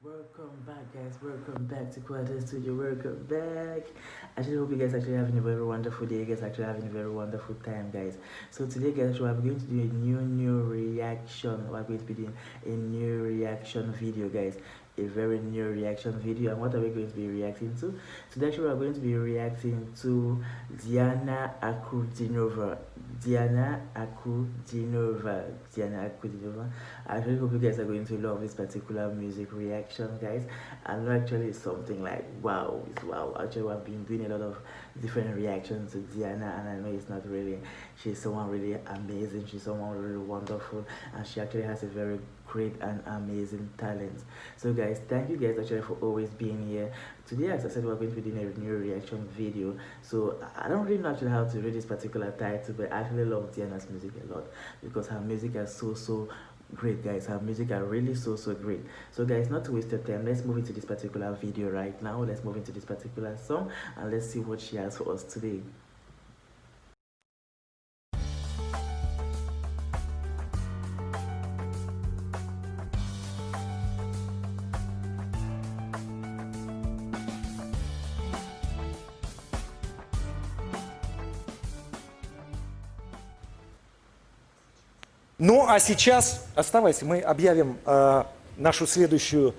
Welcome back, guys. Welcome back to Quarter Studio. Welcome back. I actually hope you guys actually having a very wonderful day. You guys actually having a very wonderful time, guys. So today, guys, we are going to do a new reaction. We are going to be doing a new reaction video, guys. A very new reaction video. And what are we going to be reacting to? Today, actually, we are going to be reacting to Diana Ankudinova. Diana Ankudinova. Diana Ankudinova. I really hope you guys are going to love this particular music reaction, guys. And actually, it's something like wow, it's wow. Actually, I've been doing a lot of different reactions to Diana, and I know it's not really. She's someone really amazing. She's someone really wonderful, and she actually has a very great and amazing talent. So, guys, thank you guys actually for always being here. Today, as I said, we're going to be doing a new reaction video. So I don't really know actually how to read this particular title, but I actually love Diana's music a lot because her music is so great, guys. Her music are really so great. So, guys, not to waste your time, let's move into this particular video right now. Let's move into this particular song and let's see what she has for us today. Ну, а сейчас, оставайся, мы объявим нашу следующую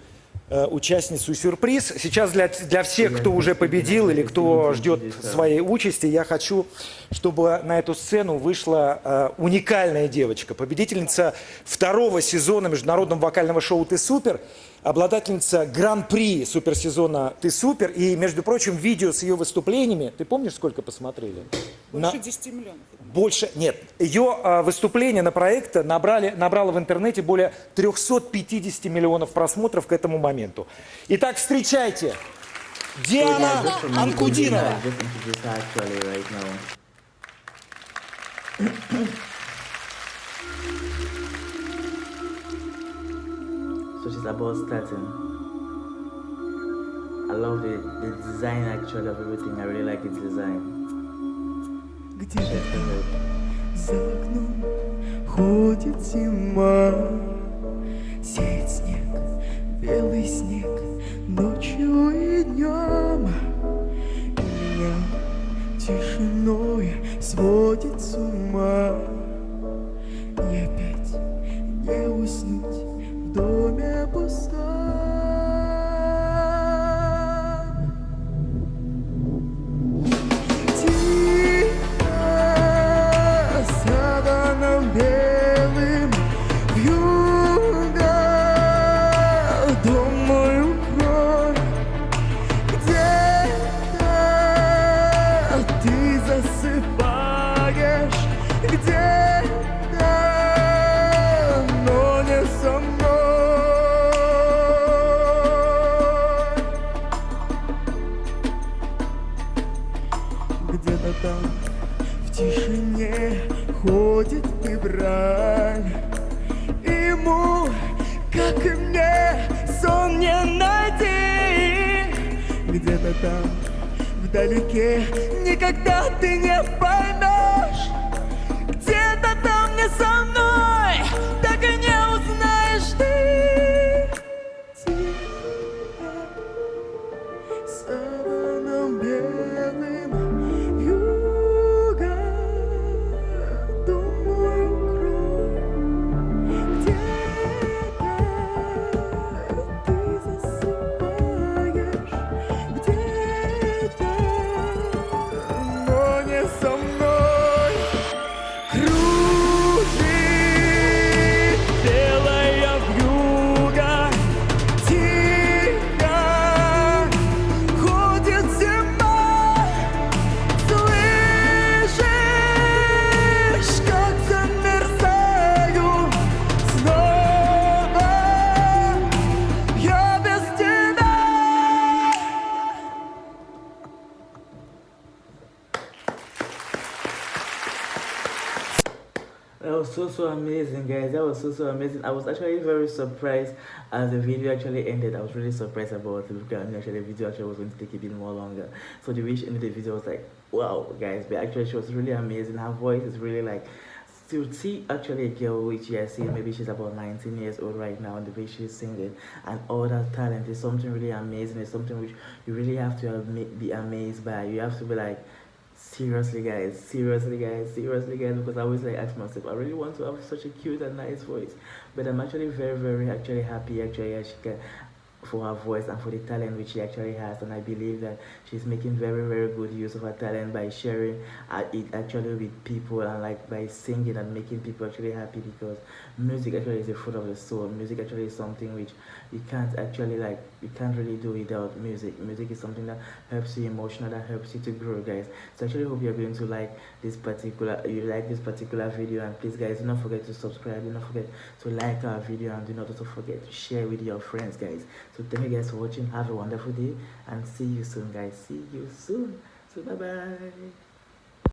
участницу сюрприз. Сейчас для всех, кто уже победил или кто ждет своей участи, я хочу, чтобы на эту сцену вышла уникальная девочка, победительница второго сезона международного вокального шоу «Ты супер», обладательница гран-при суперсезона «Ты супер». И, между прочим, видео с ее выступлениями, ты помнишь, сколько посмотрели? Больше 10 миллионов. Больше, нет. Ее выступление на проекте набрало в интернете более 350 миллионов просмотров к этому моменту. Итак, встречайте, Диана Анкудинова. So she's about starting. I love the design actually of everything. I really like the design. Где-то за окном ходит зима, сеет снег, белый снег, ночью и днем. И меня тишиной сводит с ума. И опять не уснуть в доме пустом. Белым вьюга, думаю, кровь. Где-то ты засыпаешь, где-то, но не со мной. Где-то там в тишине ходит февраль, ему, как и мне, сон не найти. Где-то там, вдалеке, никогда ты не поймешь. Где-то там не со мной, так и не узнаешь ты. Тихо, саваном белым вьюга, думаю, кровь. Где-то ты засыпаешь, где-то, но не со мной. Кружит белая вьюга, тихо ходит зима. Слышишь, как замерзаю снова я без тебя. That was so amazing, guys. That was so amazing. I was actually very surprised as the video actually ended. I was really surprised about it because I knew actually the video actually was going to take a bit more longer. So the way she ended the video was like, wow, guys. But actually, she was really amazing. Her voice is really like to see actually a girl which you see maybe she's about 19 years old right now and the way she's singing and all that talent is something really amazing. It's something which you really have to be amazed by. You have to be like, seriously guys, seriously guys, seriously guys, because I always like ask myself, I really want to have such a cute and nice voice, but I'm actually very actually happy actually as she can, for her voice and for the talent which she actually has, and I believe that she's making very good use of her talent by sharing it actually with people, and like by singing and making people actually happy, because music actually is the fruit of the soul. Music actually is something which you can't actually like, you can't really do without music. Music is something that helps you emotional, that helps you to grow, guys. So I actually hope you're going to like this particular video, and please guys, do not forget to subscribe, do not forget to like our video, and do not also forget to share with your friends, guys. So thank you guys for watching. Have a wonderful day and see you soon, guys. See you soon. So bye bye.